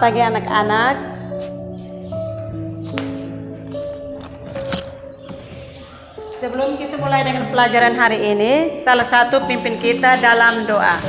pagi anak-anak. Sebelum kita mulai dengan pelajaran hari ini, salah satu pimpin kita dalam doa.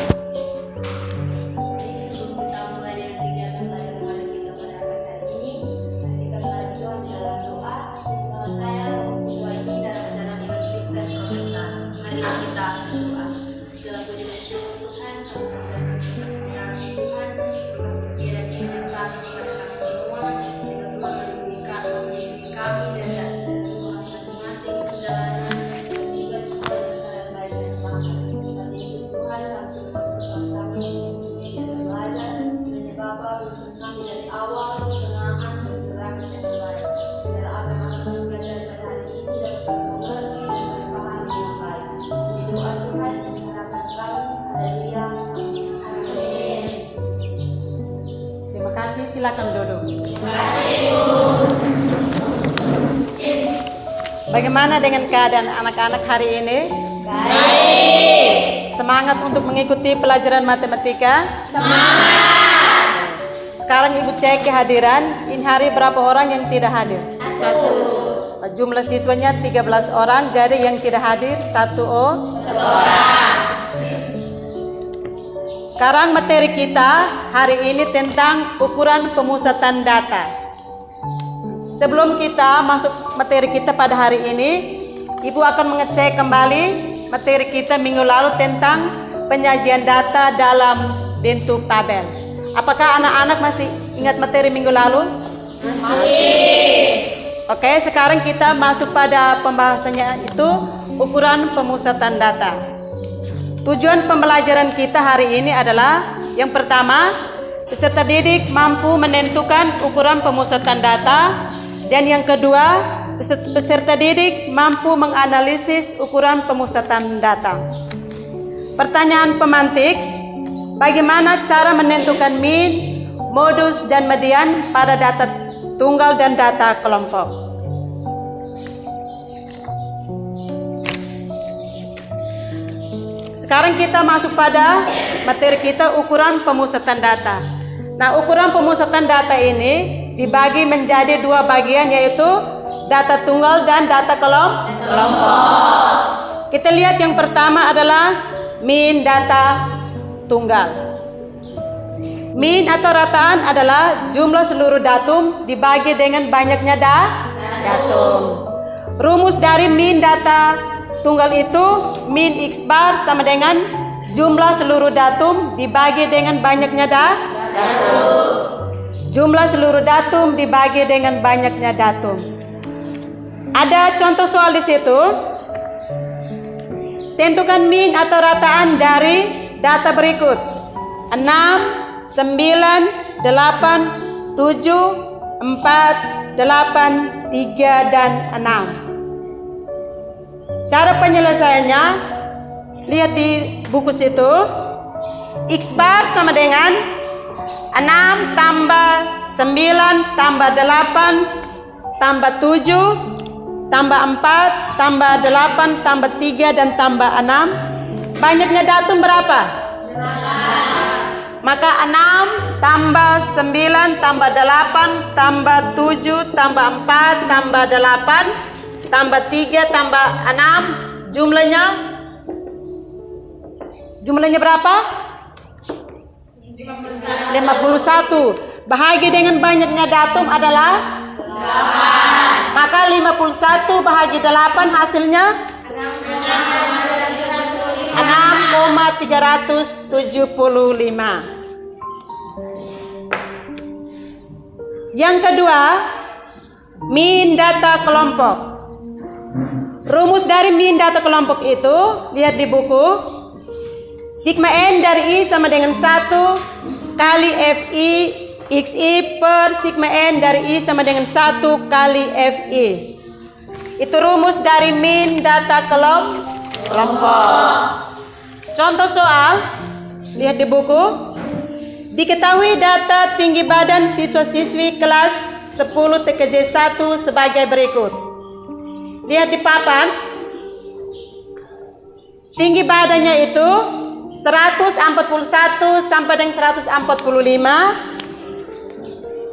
Terima kasih, silakan duduk. Terima kasih, Bu. Bagaimana dengan keadaan anak-anak hari ini? Baik. Semangat untuk mengikuti pelajaran matematika? Semangat. Sekarang Ibu cek kehadiran. Ini hari berapa orang yang tidak hadir? 1. Jumlah siswanya 13 orang, jadi yang tidak hadir 1 orang. Sekarang materi kita hari ini tentang ukuran pemusatan data. Sebelum kita masuk materi kita pada hari ini, Ibu akan mengecek kembali materi kita minggu lalu tentang penyajian data dalam bentuk tabel. Apakah anak-anak masih ingat materi minggu lalu? Masih. Oke, sekarang kita masuk pada pembahasannya, itu ukuran pemusatan data. Tujuan pembelajaran kita hari ini adalah yang pertama, peserta didik mampu menentukan ukuran pemusatan data, dan yang kedua, peserta didik mampu menganalisis ukuran pemusatan data. Pertanyaan pemantik, bagaimana cara menentukan mean, modus, dan median pada data tunggal dan data kelompok? Sekarang kita masuk pada materi kita, ukuran pemusatan data. Nah, ukuran pemusatan data ini dibagi menjadi 2 bagian, yaitu data tunggal dan data kelompok. Kita lihat yang pertama adalah mean data tunggal. Mean atau rataan adalah jumlah seluruh datum dibagi dengan banyaknya datum. Rumus dari mean data tunggal itu min X bar sama dengan jumlah seluruh datum dibagi dengan banyaknya datum. Jumlah seluruh datum dibagi dengan banyaknya datum. Ada contoh soal di situ. Tentukan min atau rataan dari data berikut: 6, 9, 8, 7, 4, 8, 3, dan 6. Cara penyelesaiannya, lihat di buku situ. X bar sama dengan 6 tambah 9 tambah 8 tambah 7 tambah 4 tambah 8 tambah 3 dan tambah 6. Banyaknya datum berapa? 8. Maka 6 tambah 9 tambah 8 tambah 7 tambah 4 tambah 8 tambah 3 tambah 6, jumlahnya berapa? 51. Bahagi dengan banyaknya datum adalah 8. Maka 51 bahagi 8 hasilnya 6,375. Yang kedua, mean data kelompok. Rumus dari mean data kelompok itu, lihat di buku. Sigma N dari I sama dengan 1 kali Fi Xi per sigma N dari I sama dengan 1 kali Fi. Itu rumus dari mean data kelompok. Contoh soal, lihat di buku. Diketahui data tinggi badan siswa-siswi kelas 10 TKJ 1 sebagai berikut. Lihat di papan. Tinggi badannya itu 141 sampai dengan 145.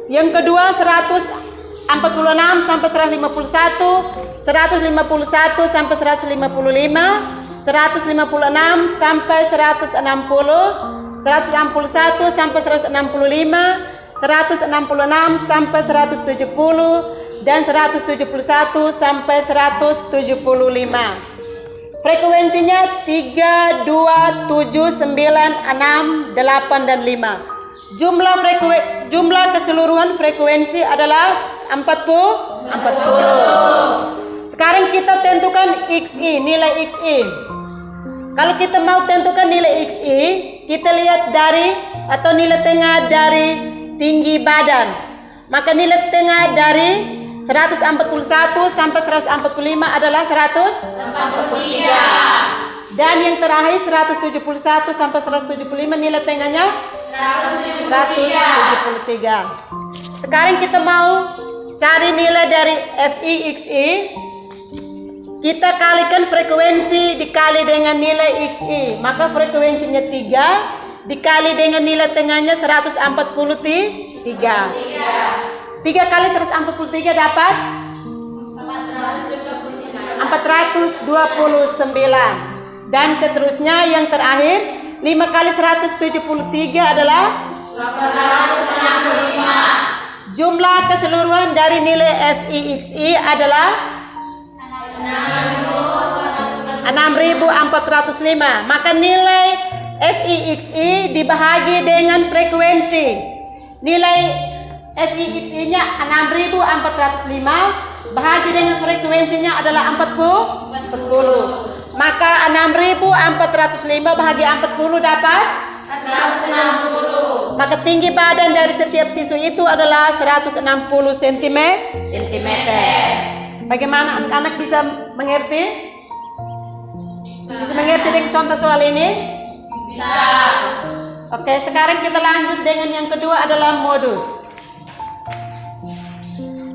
Yang kedua 146 sampai 151, 151 sampai 155, 156 sampai 160, 161 sampai 165, 166 sampai 170 dan 171 sampai 175. Frekuensinya 3, 2, 7, 9, 6, 8 dan 5. Jumlah keseluruhan frekuensi adalah 40. Sekarang kita tentukan XI, nilai XI. Kalau kita mau tentukan nilai XI, kita lihat dari atau nilai tengah dari tinggi badan. Maka nilai tengah dari 141 sampai 145 adalah 143. Dan yang terakhir 171 sampai 175 nilai tengahnya 173. Sekarang kita mau cari nilai dari FI/XI. Kita kalikan frekuensi dikali dengan nilai XI. Maka frekuensinya 3 dikali dengan nilai tengahnya 143. 3 kali 143 dapat 429. Dan seterusnya yang terakhir 5 kali 173 adalah 865. Jumlah keseluruhan dari nilai FI/XI adalah 6405. Maka nilai FI/XI dibahagi dengan frekuensi. Nilai FI/XI-nya 6405 bahagi dengan frekuensinya adalah 40. Maka 6405 bahagi 40 dapat 160. Maka tinggi badan dari setiap siswa itu adalah 160 cm. Bagaimana anak-anak bisa mengerti? Bisa mengerti dengan contoh soal ini? Bisa. Oke, sekarang kita lanjut dengan yang kedua adalah modus.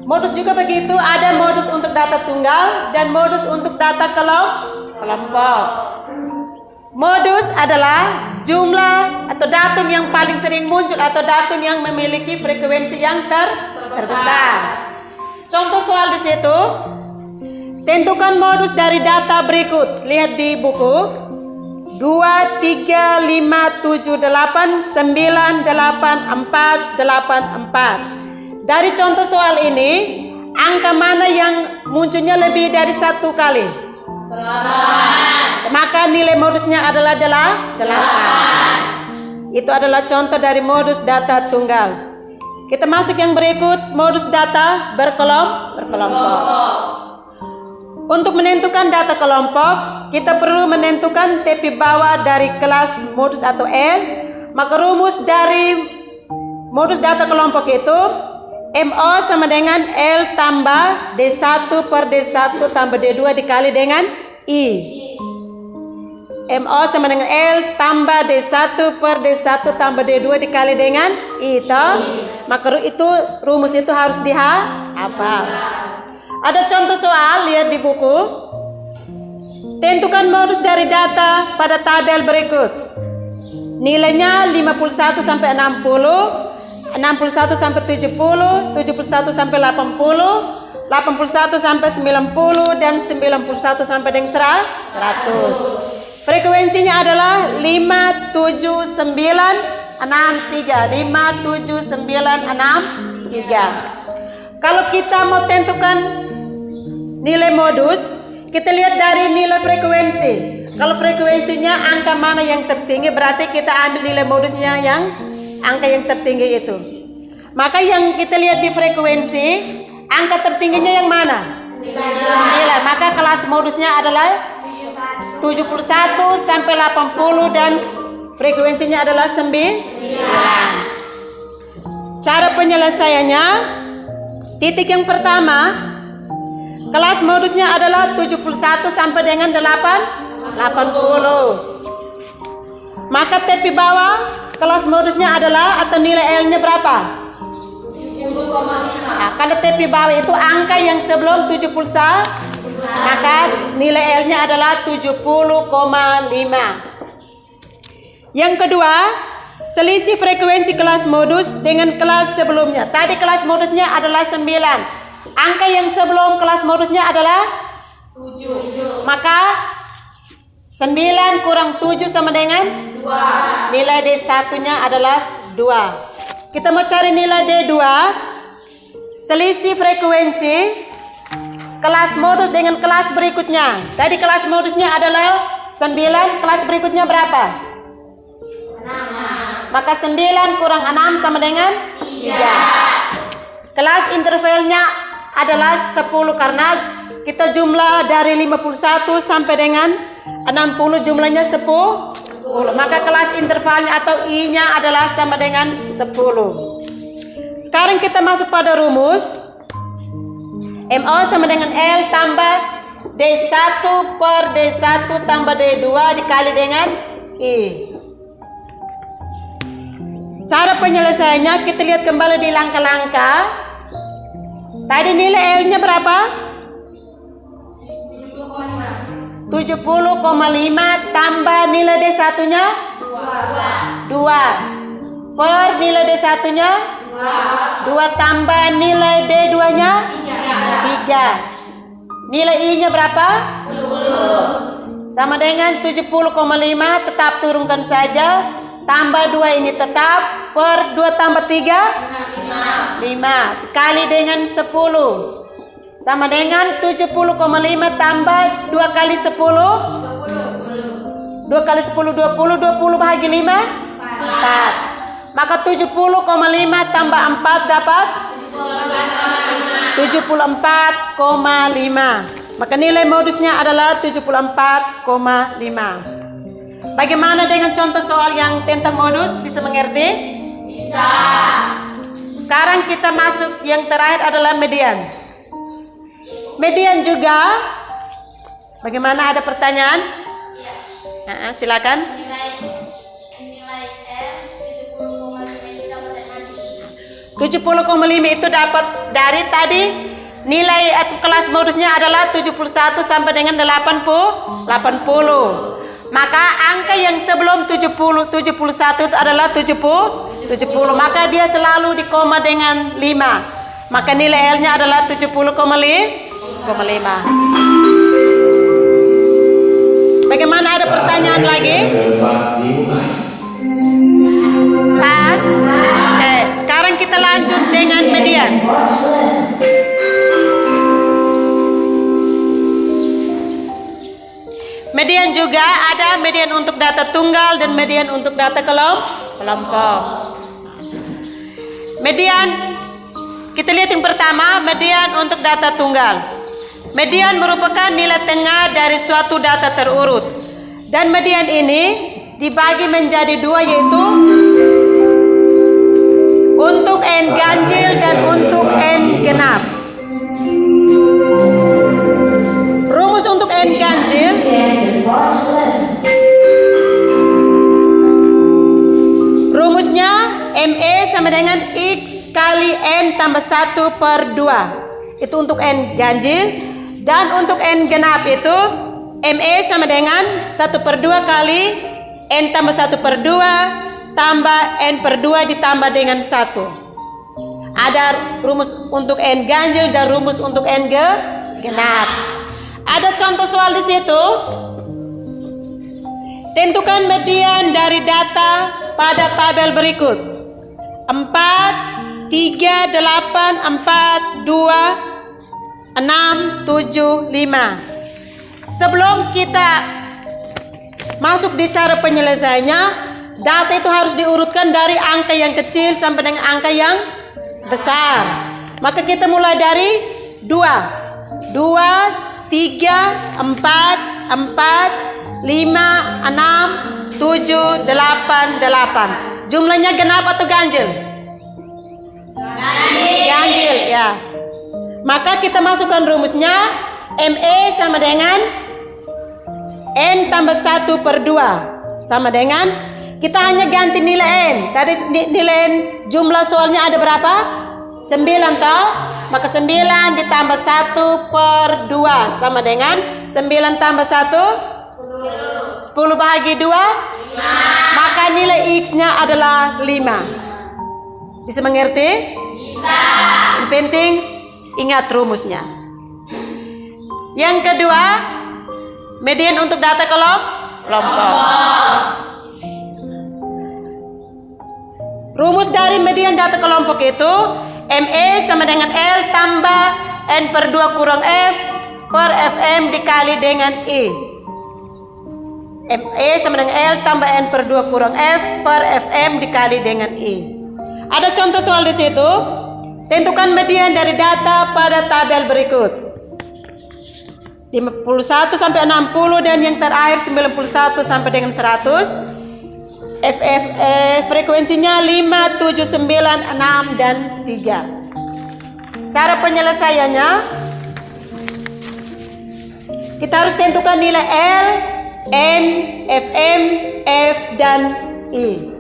Modus juga begitu, ada modus untuk data tunggal dan modus untuk data kelompok. Modus adalah jumlah atau datum yang paling sering muncul atau datum yang memiliki frekuensi yang terbesar. Contoh soal di situ, tentukan modus dari data berikut. Lihat di buku. 2, 3, 5, 7, 8, 9, 8, 4, 8, 4. Dari contoh soal ini, angka mana yang munculnya lebih dari 1 kali? 8. Maka nilai modusnya adalah 8. Itu adalah contoh dari modus data tunggal. Kita masuk yang berikut, modus data berkelompok. Untuk menentukan data kelompok, kita perlu menentukan tepi bawah dari kelas modus atau L. Maka rumus dari modus data kelompok itu MO sama dengan L tambah D1 per D1 tambah D2 dikali dengan I. MO sama dengan L tambah D1 per D1 tambah D2 dikali dengan I. Maka itu rumus itu harus dihafal. Ada contoh soal, lihat di buku. Tentukan modus dari data pada tabel berikut. Nilainya 51 sampai 60, 61 sampai 70, 71 sampai 80, 81 sampai 90 dan 91 sampai dengan 100. Frekuensinya adalah 57963. 57963. Kalau kita mau tentukan nilai modus, kita lihat dari nilai frekuensi. Kalau frekuensinya angka mana yang tertinggi, berarti kita ambil nilai modusnya yang angka yang tertinggi itu. Maka yang kita lihat di frekuensi, angka tertingginya yang mana? 9. Maka kelas modusnya adalah 71 sampai 80 dan frekuensinya adalah 9. Cara penyelesaiannya, titik yang pertama, kelas modusnya adalah 71 sampai dengan 80. Maka tepi bawah kelas modusnya adalah atau nilai L-nya berapa? 70,5. Nah, kalau tepi bawah itu angka yang sebelum 71, maka nilai L-nya adalah 70,5. Yang kedua, selisih frekuensi kelas modus dengan kelas sebelumnya. Tadi kelas modusnya adalah 9. Angka yang sebelum kelas modusnya adalah 7. Maka 9 kurang 7 sama dengan 2. Nilai D1-nya adalah 2. Kita mau cari nilai D2. Selisih frekuensi kelas modus dengan kelas berikutnya. Tadi kelas modusnya adalah 9, kelas berikutnya berapa? 6. Maka 9 kurang 6 sama dengan 3. Kelas intervalnya adalah 10 karena kita jumlah dari 51 sampai dengan 60 jumlahnya 10. Maka kelas intervalnya atau I-nya adalah sama dengan 10. Sekarang kita masuk pada rumus. MO sama dengan L tambah D1 per D1 tambah D2 dikali dengan I. Cara penyelesaiannya kita lihat kembali di langkah-langkah. Tadi nilai L-nya berapa? 70,5 tambah nilai D1-nya 2 per nilai D1-nya 2 tambah nilai D2-nya 3. Nilai I-nya berapa? 10. Sama dengan 70,5, tetap turunkan saja. Tambah 2 ini tetap per 2 tambah 3 5 kali dengan 10 sama dengan 70,5 tambah 2 kali 10 2 kali 10 20 bahagi 5 4. Maka 70,5 tambah 4 dapat 74,5. Maka nilai modusnya adalah 74,5. Bagaimana dengan contoh soal yang tentang modus? Bisa mengerti? Bisa. Sekarang kita masuk yang terakhir adalah median. Median juga. Bagaimana, ada pertanyaan? Iya. Silakan. Nilai M 70,5 itu dapat dari tadi nilai atau kelas modusnya adalah 71 sampai dengan 80. Maka angka yang sebelum 71 itu adalah 70. Maka dia selalu di koma dengan 5. Maka nilai L-nya adalah 70,5. Bagaimana, ada pertanyaan lagi? Pas. Oke, sekarang kita lanjut dengan median. Median juga ada median untuk data tunggal dan median untuk data kelompok. Median, kita lihat yang pertama, median untuk data tunggal. Median merupakan nilai tengah dari suatu data terurut. Dan median ini dibagi menjadi 2, yaitu untuk N ganjil dan untuk N genap. Rumus untuk N ganjil rumusnya ME sama dengan X kali N tambah 1 per 2. Itu untuk N ganjil. Dan untuk N genap itu ME sama dengan 1 per 2 kali N tambah 1 per 2 tambah N per 2 ditambah dengan 1. Ada rumus untuk N ganjil dan rumus untuk N genap. Ada contoh soal di situ. Tentukan median dari data pada tabel berikut. 4, 3, 8, 4, 2, 6, 7, 5. Sebelum kita masuk di cara penyelesaiannya, data itu harus diurutkan dari angka yang kecil sampai dengan angka yang besar. Maka kita mulai dari 2, 3, 4, 4, 5, 6, 7, 8, 8. Jumlahnya genap atau ganjil? Ganjil, ya. Maka kita masukkan rumusnya. ME sama dengan N tambah 1 per 2 sama dengan, kita hanya ganti nilai N. Tadi nilai N jumlah soalnya ada berapa? 9 toh? Maka 9 ditambah 1 per 2 sama dengan 9 tambah 1 10 bahagi 2 5. Maka maka nilai X-nya adalah 5. Bisa mengerti? Bisa. Yang penting ingat rumusnya. Yang kedua, median untuk data kelompok. Rumus dari median data kelompok itu ME sama dengan L tambah N per 2 kurang F per Fm dikali dengan I. ME sama dengan L tambah N per 2 kurang F per Fm dikali dengan I. Ada contoh soal di situ. Tentukan median dari data pada tabel berikut. 51 sampai 60 dan yang terakhir 91 sampai dengan 100. Frekuensinya 5, 7, 9, 6 dan 3. Cara penyelesaiannya, kita harus tentukan nilai L, N, Fm, F dan I.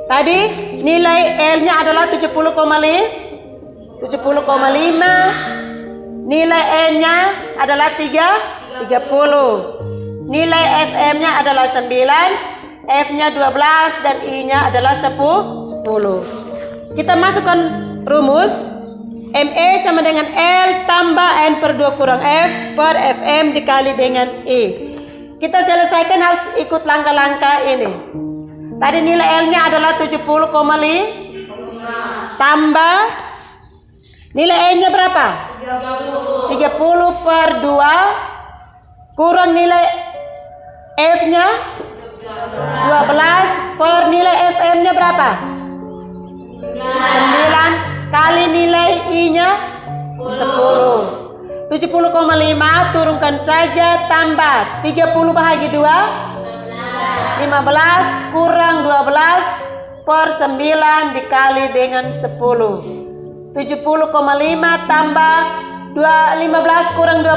Tadi nilai L-nya adalah 70,5. Nilai N-nya adalah 30. Nilai Fm-nya adalah 9, F-nya 12 dan I-nya adalah 10. Kita masukkan rumus ME sama dengan L tambah N per 2 kurang F per Fm dikali dengan I. Kita selesaikan harus ikut langkah-langkah ini. Tadi nilai L-nya adalah 70,5 tambah nilai N-nya berapa? 30 per 2 kurang nilai F-nya 12 per nilai Fm-nya berapa? 9 kali nilai I-nya 10. 70,5 turunkan saja tambah 30 bahagi 2 15 kurang 12 per 9 dikali dengan 10. 70,5 tambah 15 kurang 12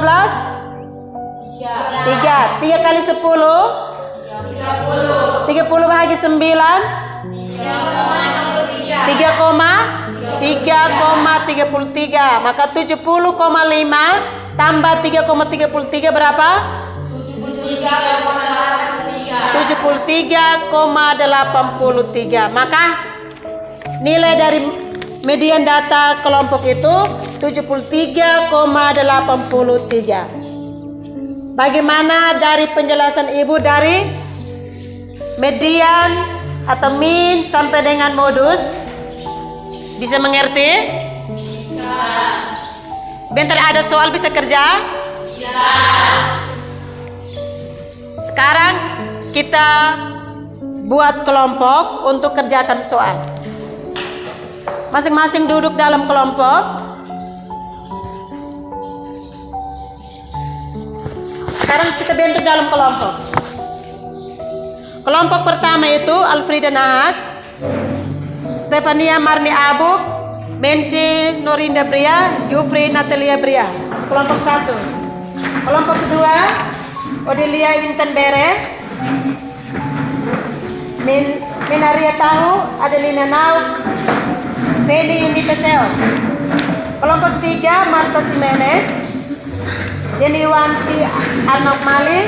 3 kali 10 30 bahagi 9 3,33. Maka 70,5 tambah 3,33 berapa? 73,83. Maka nilai dari median data kelompok itu 73,83. Bagaimana dari penjelasan Ibu dari median atau min sampai dengan modus? Bisa mengerti? Bisa. Sebentar ada soal bisa kerja? Bisa. Sekarang kita buat kelompok untuk kerjakan soal. Masing-masing duduk dalam kelompok. Sekarang kita bentuk dalam kelompok. Kelompok pertama itu Alfrida Nahak, Stefania Marni Abuk, Mensi Norinda Bria, Yufri Natalia Bria. Kelompok 1. Kelompok kedua Odelia Intan Bere, Minaria Tahu, Adelina Nauf, Feli Yunita Seo. Kelompok 3 Marta Simenes, Deniwanti Arnok Mali,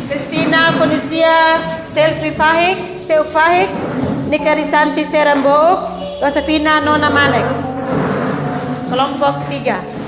Kristina Felicia Selfri Fahik, Seuk Fahik, Nika Risanti Serambouk, Josefina Nona Manek. Kelompok 3.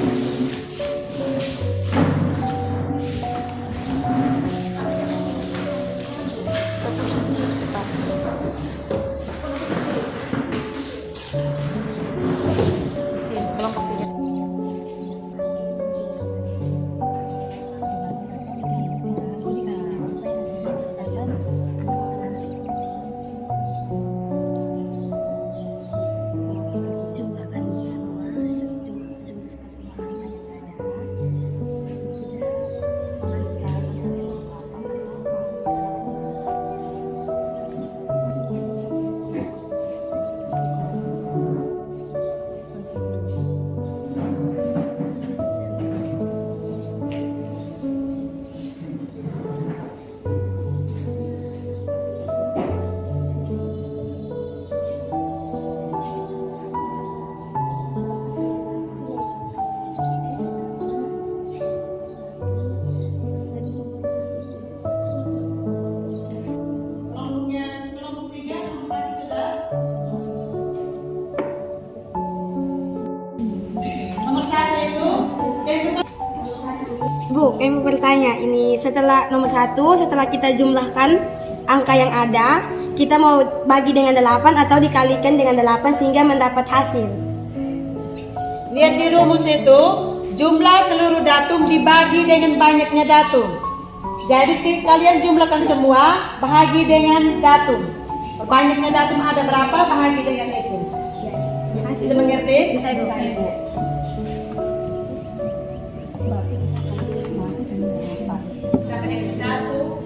Bu, kami mau bertanya, ini setelah nomor 1, setelah kita jumlahkan angka yang ada, kita mau bagi dengan 8 atau dikalikan dengan 8 sehingga mendapat hasil. Lihat di rumus itu, jumlah seluruh datum dibagi dengan banyaknya datum. Jadi kalian jumlahkan semua, bahagi dengan datum. Banyaknya datum ada berapa, bahagi dengan itu. Bisa mengerti? Bisa. Sama dengan 1.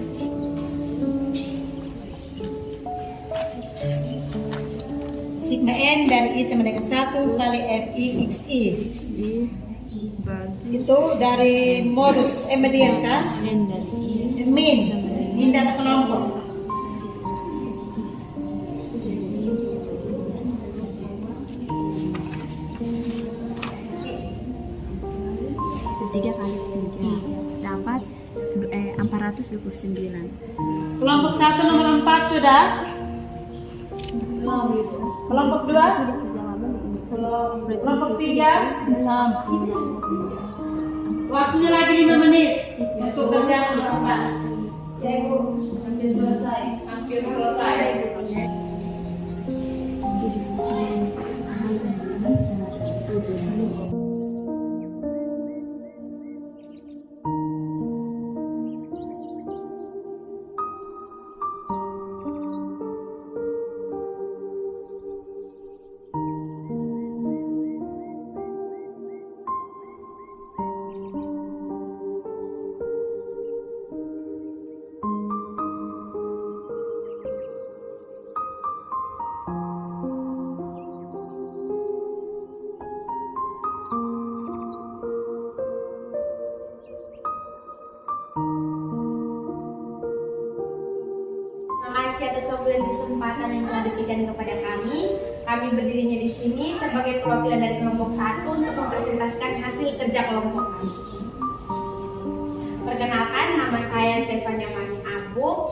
Sigma N dari I sama dengan 1 kali FI XI. Itu dari modus median kan? N dari I. Min. Min data kelompok. Ketiga kali 3 dapat 429. Kelompok 1 nomor 4 sudah? Kelompok 2? Kelompok 3? Waktunya lagi 5 menit untuk kerja kelompok. Ya Ibu, hampir selesai. Terima kasih atas waktu dan kesempatan yang telah diberikan kepada kami. Kami berdirinya di sini sebagai perwakilan dari kelompok 1 untuk mempresentasikan hasil kerja kelompok kami. Perkenalkan, nama saya Stefania Mani Abu,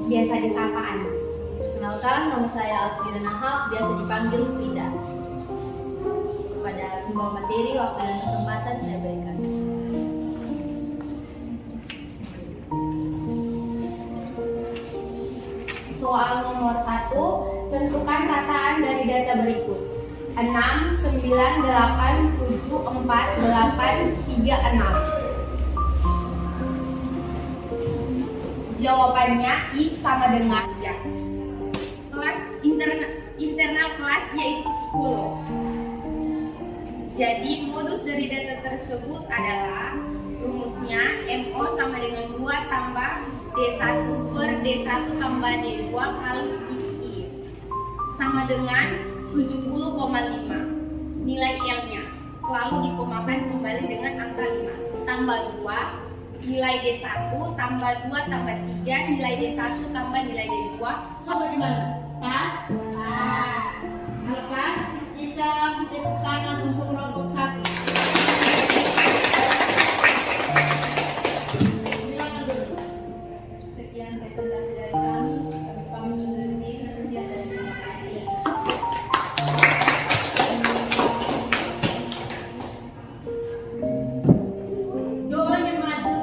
biasa disapa Ana. Kenalkan, nama saya Alfrida Nahab, biasa dipanggil Frida. Pada pembawa materi, waktu dan kesempatan saya berikan. Soal nomor 1, tentukan rataan dari data berikut. 6, 9, 8, 7, 4, 8, 3, 6. Jawabannya I sama dengan 3. Kelas internal kelas yaitu 10. Jadi modus dari data tersebut adalah rumusnya MO sama dengan 2 tambah D1 per D1 tambah D2 kali XI sama dengan 70,5. Nilai L-nya selalu dikomakan kembali dengan angka 5 tambah 2 nilai D1 tambah 2 tambah 3 nilai D1 tambah nilai D2. Bagaimana? Pas? Nah, Kalau pas, kita tepuk tangan untuk kelompok 1. Silakan dulu. Sekian presentasi dari kami. Kami undur diri. Sekian dan terima kasih. Dua orang yang maju.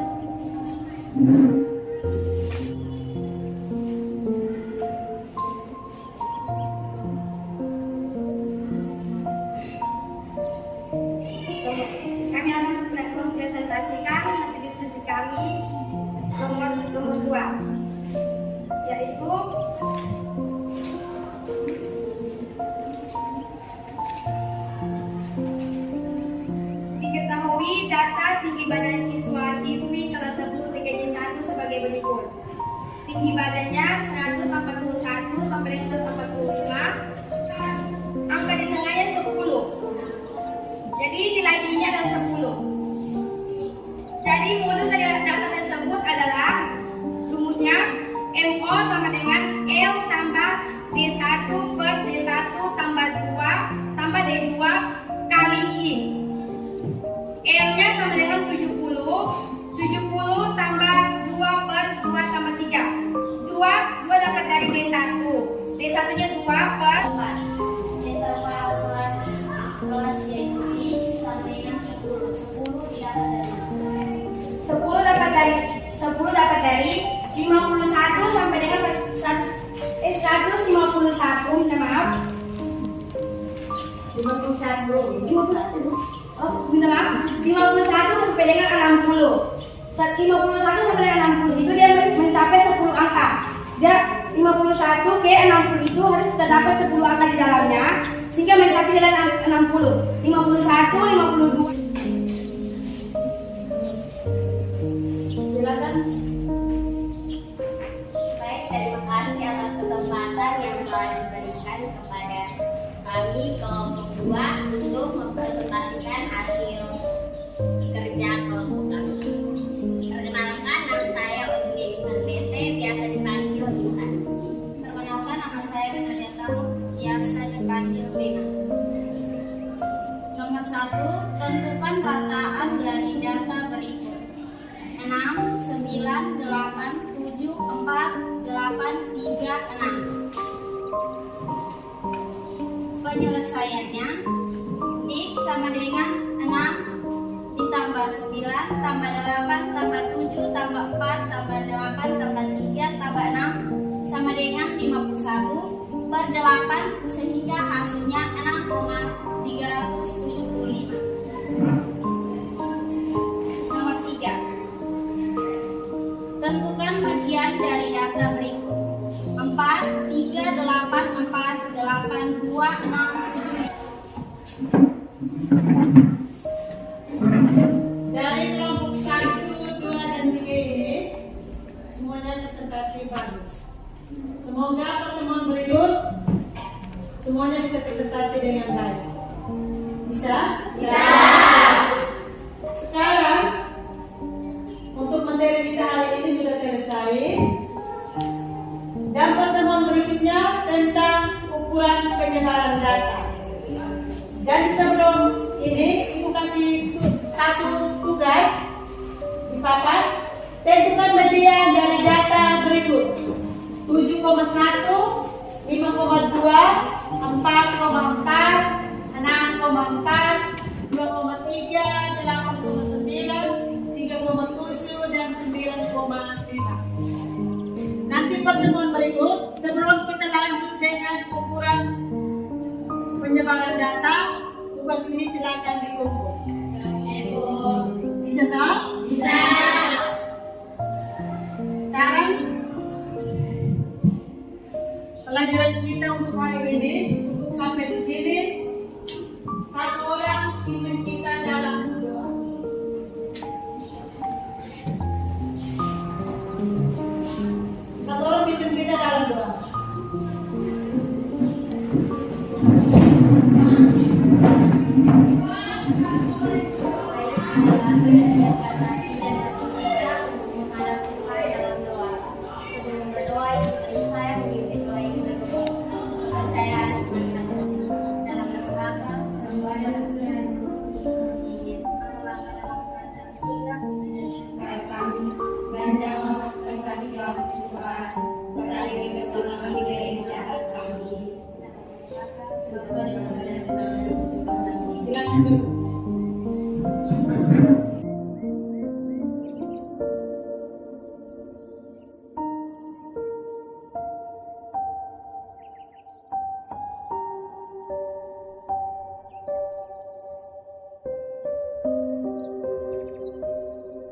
kami akan mempresentasikan hasil diskusi kami nomor 2, yaitu diketahui data tinggi badan siswa-siswi tersebut PKJ 1 sebagai berikut. Tinggi badannya 141 sampai dengan 145. Angka di tengahnya 10. Jadi nilai I-nya adalah 10. Jadi modus dari data tersebut adalah rumusnya MO sama dengan L tambah D1 per D1 tambah 2 tambah D2 kali I. L-nya sama dengan 70. 70 tambah 2 per 2 tambah 3. 2 dapat dari D1. D1-nya 2 per 4. Interval kelas yaitu I sama dengan 10. Oh, minta maaf. 51 sampai dengan 60. 51 sampai dengan 60 itu dia mencapai 10 angka. Dia 51 ke 60 itu harus terdapat 10 angka di dalamnya sehingga mencapai dengan 60. 51, 52. Silakan. Baik, terima kasih atas kesempatan yang telah diberikan kepada kami kelompok 2 untuk mempresentasikan hasil kerja kelompok kami. Perkenalkan, nama saya Uti Iman PT, biasa dipanggil Iman. Perkenalkan, nama saya Benedetta, biasa dipanggil Rina. Nomor 1, tentukan rataan dari data berikut. 6, 9, 8, 7, 4, 8, 3, 6. Penyelesaiannya, X sama dengan 6 ditambah 9 tambah 8 tambah 7 tambah 4 tambah 8 tambah 3 tambah 6 sama dengan 51 per 8 sehingga hasilnya 6,375. Nomor 3, tentukan bagian dari data berikut. 4, 3, 8, 4, 8, 2, 6, 7. Dari kelompok 1, 2, dan 3 ini semuanya presentasi bagus. Semoga pertemuan berikut semuanya bisa presentasi dengan baik. Bisa? Bisa. Sekarang untuk materi kita hari ini sudah selesai. Dan pertemuan berikutnya tentang ukuran penyebaran data. Dan sebelum ini, Ibu kasih satu tugas di papan. Tentukan bagian dari data berikut: 7,1, 5,2, 4,4, 6,4, 2,3, 8,9, 3,7, dan 9,5. Nanti pertemuan berikut, sebelum kita lanjut dengan ukuran penyebaran data, tugas ini silakan dikumpul. Bisa tak? Bisa. Sekarang pelajaran kita untuk hari ini cukup sampai di sini. Satu orang pimpin kita dalam doa. Satu orang pimpin kita dalam doa. Baik,